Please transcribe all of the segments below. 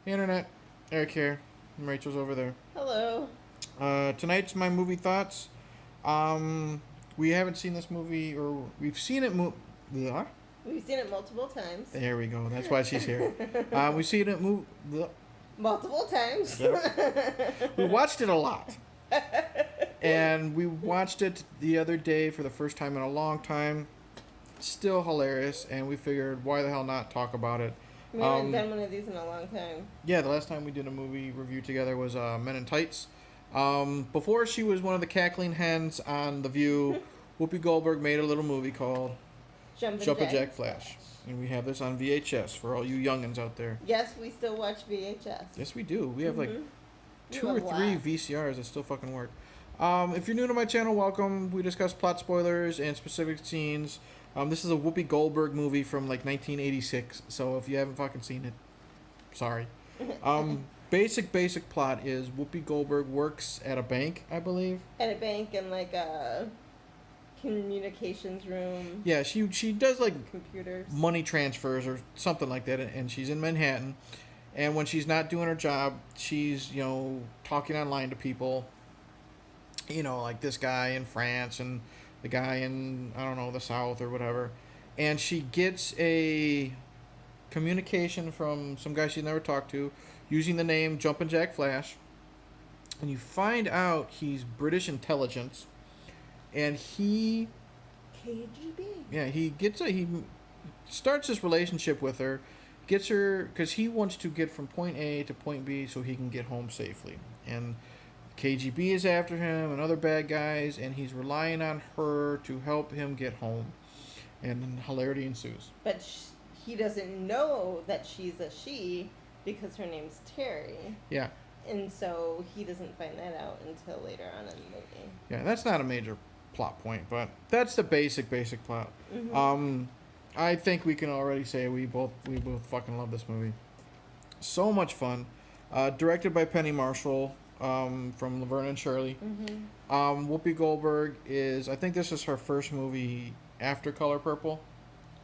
Hey, Internet. Eric here. And Rachel's over there. Hello. Tonight's my movie thoughts. We haven't seen this movie, or we've seen it. Yeah. We've seen it multiple times. There we go. That's why she's here. We've seen it Multiple times. Yep. We watched it a lot. And we watched it the other day for the first time in a long time. Still hilarious, and we figured, why the hell not talk about it? We haven't done one of these in a long time. Yeah, the last time we did a movie review together was Men in Tights. Before she was one of the cackling hens on The View, Whoopi Goldberg made a little movie called Jumpin Jack Flash. And we have this on VHS for all you youngins out there. Yes, we still watch VHS. Yes, we do. We have like two or have three lots. VCRs that still fucking work. If you're new to my channel, welcome. We discuss plot spoilers and specific scenes. This is a Whoopi Goldberg movie from like 1986, so if you haven't fucking seen it, sorry. Basic plot is Whoopi Goldberg works at a bank, I believe. At a bank and like a communications room. Yeah, she does like Computers. money transfers or something like that, and she's in Manhattan. And when she's not doing her job, she's, talking online to people, like this guy in France and the guy in, I don't know, the South or whatever. And she gets a communication from some guy she's never talked to using the name Jumpin Jack Flash. And you find out he's British intelligence. And he... KGB. Yeah, he starts this relationship with her. Gets her... Because he wants to get from point A to point B so he can get home safely. And KGB is after him and other bad guys, and he's relying on her to help him get home. And then hilarity ensues. But he doesn't know that she's a she because her name's Terry. Yeah. And so he doesn't find that out until later on in the movie. Yeah, that's not a major plot point, but that's the basic plot. Mm-hmm. I think we can already say we both fucking love this movie. So much fun. Directed by Penny Marshall. From Laverne and Shirley. Mm-hmm. Whoopi Goldberg I think this is her first movie after Color Purple.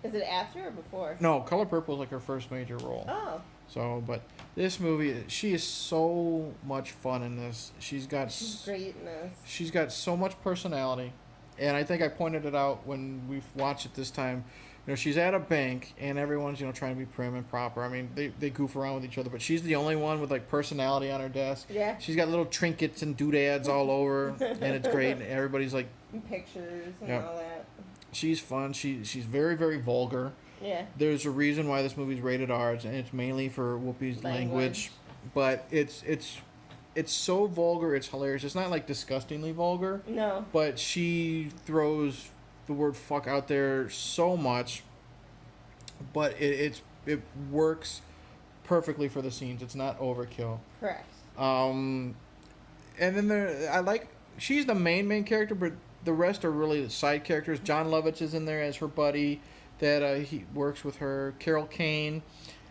Is it after or before? No, Color Purple is like her first major role. Oh. So, but this movie, she is so much fun in this. She's great in this. She's got so much personality. And I think I pointed it out when we watched it this time. She's at a bank, and everyone's, trying to be prim and proper. I mean, they goof around with each other, but she's the only one with, like, personality on her desk. Yeah. She's got little trinkets and doodads all over, and it's great. And everybody's, like... And pictures and all that. She's fun. She's very, very vulgar. Yeah. There's a reason why this movie's rated R, and it's mainly for Whoopi's language. But it's so vulgar, it's hilarious. It's not, like, disgustingly vulgar. No. But she throws the word fuck out there so much, but it works perfectly for the scenes. It's not overkill. Correct. And then she's the main character, but the rest are really side characters. John Lovitz is in there as her buddy that he works with her. Carol Kane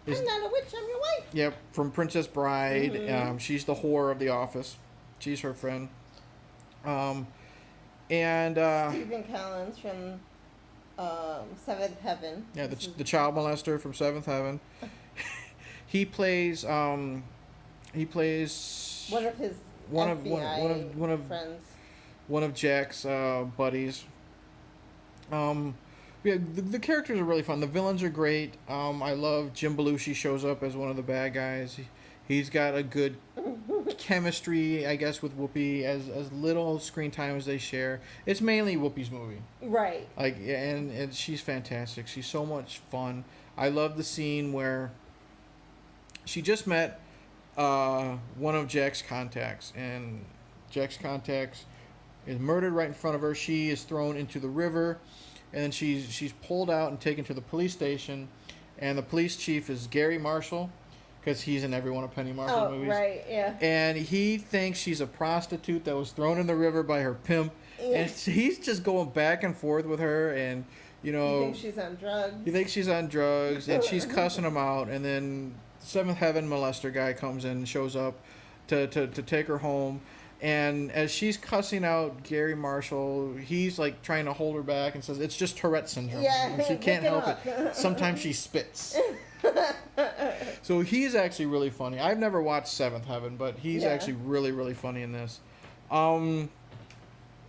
is... I'm not a witch, I'm your wife. Yep, from Princess Bride. Mm-hmm. She's the whore of the office. She's her friend. And Stephen Collins from Seventh Heaven. yeah, the child molester from Seventh Heaven. he plays one of his friends. One of Jack's buddies. Yeah, the characters are really fun. The villains are great. I love Jim Belushi shows up as one of the bad guys. He's got a good chemistry, I guess, with Whoopi. As little screen time as they share, it's mainly Whoopi's movie. Right. And she's fantastic. She's so much fun. I love the scene where she just met one of Jack's contacts, and Jack's contacts is murdered right in front of her. She is thrown into the river, and then she's pulled out and taken to the police station, and the police chief is Gary Marshall, because he's in every one of Penny Marshall's movies. Oh, right, yeah. And he thinks she's a prostitute that was thrown in the river by her pimp. Yeah. And he's just going back and forth with her, and, He thinks she's on drugs. He thinks she's on drugs, and she's cussing him out, and then Seventh Heaven molester guy comes in and shows up to take her home. And as she's cussing out Gary Marshall, he's like trying to hold her back and says, it's just Tourette syndrome. Yeah, she can't help it. Sometimes she spits. So he's actually really funny. I've never watched Seventh Heaven, but he's Yeah. actually really, really funny in this.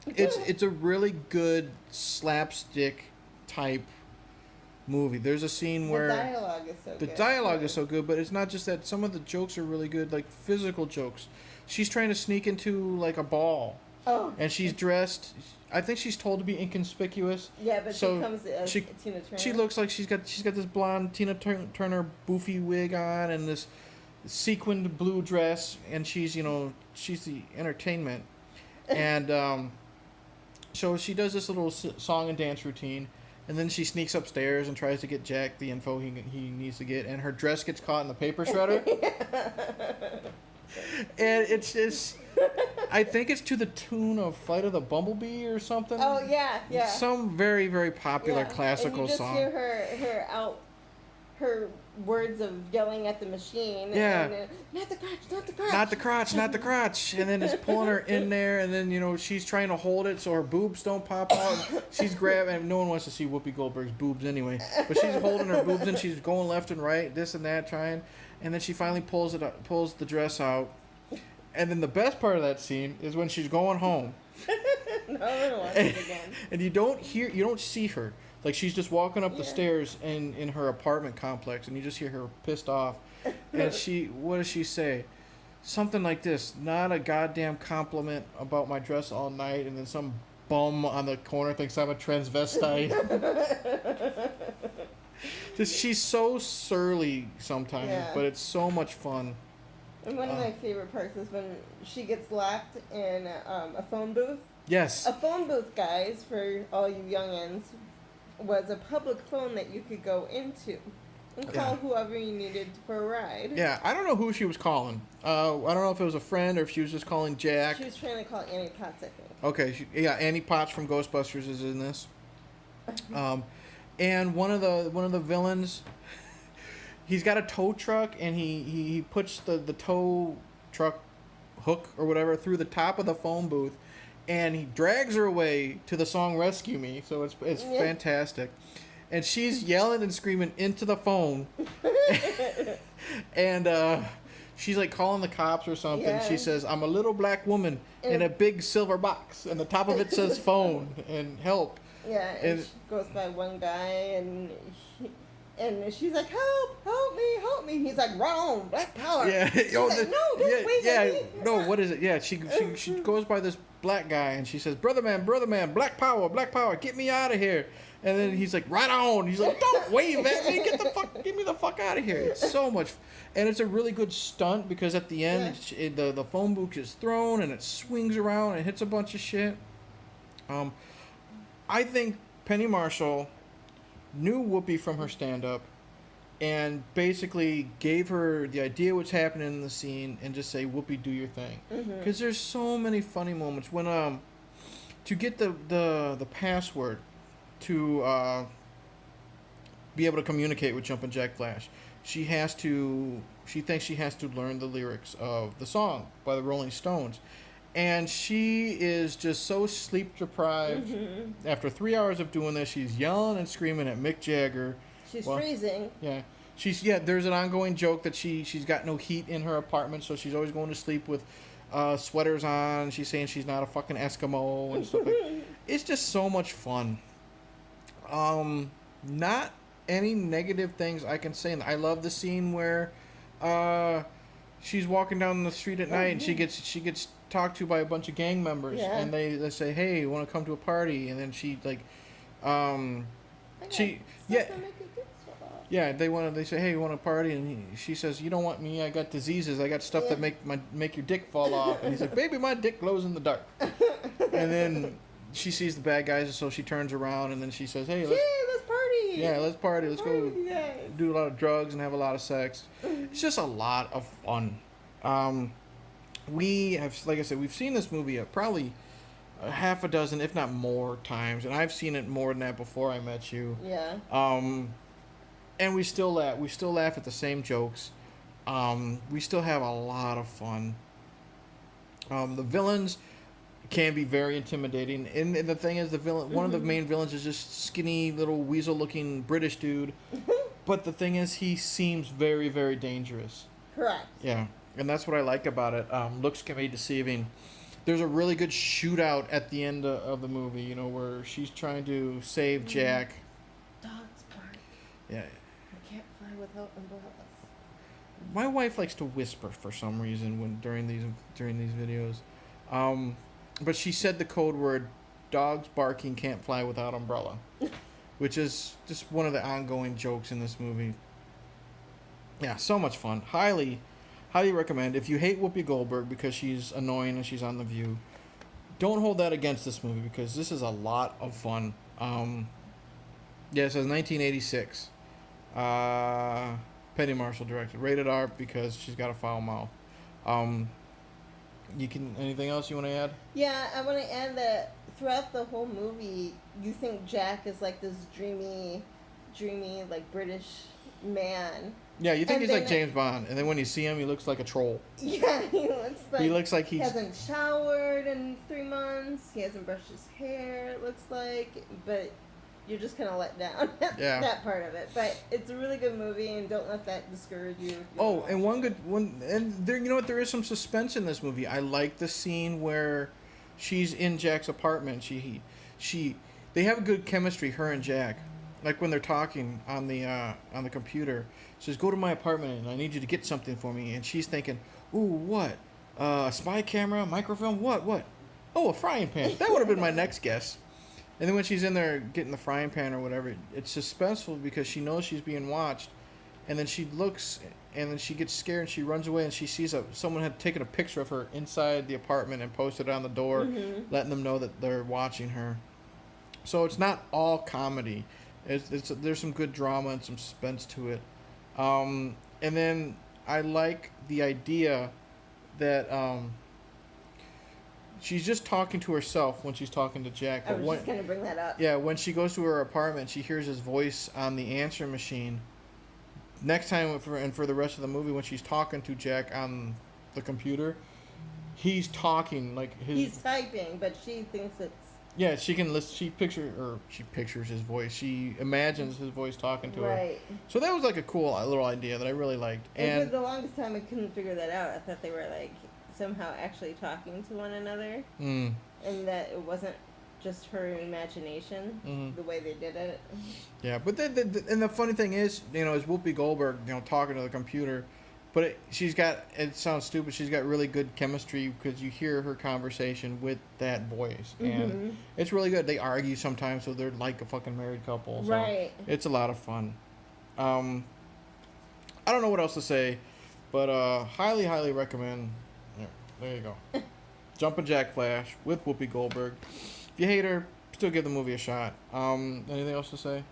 It's a really good slapstick type movie. There's a scene where the dialogue is so the good. dialogue is so good, but it's not just that. Some of the jokes are really good, like physical jokes. She's trying to sneak into like a ball, Oh. and she's dressed. I think she's told to be inconspicuous. Yeah, but So she comes as she- Tina Turner. She looks like she's got this blonde Tina Turner boofy wig on and this sequined blue dress, and she's the entertainment, and so she does this little song and dance routine, and then she sneaks upstairs and tries to get Jack the info he needs to get, and her dress gets caught in the paper shredder, and it's just. I think it's to the tune of Flight of the Bumblebee or something. Oh yeah, yeah. Some very, very popular classical and you just song. hear her words of yelling at the machine. Yeah. And, not the crotch, not the crotch. Not the crotch, not the crotch. And then it's pulling her in there, and then, she's trying to hold it so her boobs don't pop out. She's grabbing, and no one wants to see Whoopi Goldberg's boobs anyway. But she's holding her boobs, and she's going left and right, this and that, trying. And then she finally pulls the dress out. And then the best part of that scene is when she's going home. No, I'm gonna watch it again. And you don't see her. Like, she's just walking up the stairs in her apartment complex, and you just hear her pissed off. And what does she say? Something like this: not a goddamn compliment about my dress all night, and then some bum on the corner thinks I'm a transvestite. She's so surly sometimes, but it's so much fun. And one of my favorite parts is when she gets locked in a phone booth. Yes. A phone booth, guys, for all you youngins, was a public phone that you could go into and call whoever you needed for a ride. Yeah, I don't know who she was calling. I don't know if it was a friend or if she was just calling Jack. She was trying to call Annie Potts, I think. Okay, Annie Potts from Ghostbusters is in this. And one of the villains, he's got a tow truck, and he puts the tow truck hook or whatever through the top of the phone booth, and he drags her away to the song "Rescue Me." So it's fantastic, and she's yelling and screaming into the phone, and she's like calling the cops or something. Yeah. She says, "I'm a little black woman in a big silver box, and the top of it says phone and help." Yeah, and she goes by one guy, and she's like, help me. He's like, wrong, black power. Yeah. She's like, no, don't wait at me. No, what is it? Yeah, she goes by this black guy, and she says, brother man, black power, get me out of here. And then he's like, right on. He's like, don't wave at me, get me the fuck out of here. It's so much, and it's a really good stunt because at the end, the phone booth is thrown and it swings around and hits a bunch of shit. I think Penny Marshall knew Whoopi from her stand-up and basically gave her the idea what's happening in the scene and just say, Whoopi, do your thing. Because there's so many funny moments. When to get the password to be able to communicate with Jumpin' Jack Flash, she thinks she has to learn the lyrics of the song by the Rolling Stones. And she is just so sleep deprived. After 3 hours of doing this, she's yelling and screaming at Mick Jagger. She's freezing. Yeah. There's an ongoing joke that she's got no heat in her apartment, so she's always going to sleep with sweaters on. She's saying she's not a fucking Eskimo and stuff like that. It's just so much fun. Not any negative things I can say. I love the scene where she's walking down the street at night and she gets talked to by a bunch of gang members, and they say, hey, you want to come to a party? And then she they say, hey, you want a party? And she says, you don't want me, I got diseases, I got stuff that make your dick fall off. And he's like, baby, my dick glows in the dark. And then she sees the bad guys, and so she turns around and then she says, hey, let's party. Yeah, let's party. Let's go do a lot of drugs and have a lot of sex. It's just a lot of fun. We have, like I said, we've seen this movie probably a half a dozen, if not more, times, and I've seen it more than that before I met you. Yeah. And we still laugh. We still laugh at the same jokes. We still have a lot of fun. The villains can be very intimidating, and the thing is, one of the main villains is just skinny little weasel-looking British dude. But the thing is, he seems very, very dangerous. Correct. Yeah, and that's what I like about it. Looks can be deceiving. There's a really good shootout at the end of the movie, you know, where she's trying to save Jack. Dogs bark. Yeah. I can't fly without umbrellas. My wife likes to whisper for some reason during these videos. But she said the code word, dogs barking can't fly without umbrella. Which is just one of the ongoing jokes in this movie. Yeah, so much fun. Highly recommend. If you hate Whoopi Goldberg because she's annoying and she's on The View, don't hold that against this movie because this is a lot of fun. Yeah, it says 1986. Penny Marshall directed. Rated R because she's got a foul mouth. Anything else you want to add? Yeah, I want to add that throughout the whole movie, you think Jack is like this dreamy, like British man. Yeah, you think he's like James Bond, and then when you see him, he looks like a troll. Yeah, he looks like he hasn't showered in 3 months. He hasn't brushed his hair. It looks like, but you're just kind of let down. Yeah. That part of it, but it's a really good movie, and don't let that discourage you. Oh, and and you know what? There is some suspense in this movie. I like the scene where she's in Jack's apartment. They have good chemistry, her and Jack. Like when they're talking on the computer, she says, "Go to my apartment and I need you to get something for me." And she's thinking, "Ooh, what? A spy camera, microfilm? What? Oh, a frying pan. That would have been my next guess." And then when she's in there getting the frying pan or whatever, it's suspenseful because she knows she's being watched. And then she looks, and then she gets scared and she runs away and she sees someone had taken a picture of her inside the apartment and posted it on the door, letting them know that they're watching her. So it's not all comedy. There's some good drama and some suspense to it. And then I like the idea that she's just talking to herself when she's talking to Jack. I was just going to bring that up. Yeah, when she goes to her apartment, she hears his voice on the answering machine. Next time, and for the rest of the movie, when she's talking to Jack on the computer, he's talking like his... He's typing, but she thinks it's... Yeah, she can listen. She pictures his voice. She imagines his voice talking to her. Right. So that was like a cool little idea that I really liked. And for the longest time, I couldn't figure that out. I thought they were like somehow actually talking to one another, and that it wasn't just her imagination the way they did it. Yeah, but and the funny thing is, you know, is Whoopi Goldberg, you know, talking to the computer, but it sounds stupid. She's got really good chemistry because you hear her conversation with that voice, and it's really good. They argue sometimes, so they're like a fucking married couple. So right. It's a lot of fun. I don't know what else to say, but highly recommend. Yeah, there you go. Jumpin' Jack Flash with Whoopi Goldberg. If you hate her, still give the movie a shot. Anything else to say?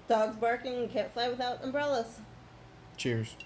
Dogs barking, can't fly without umbrellas. Cheers.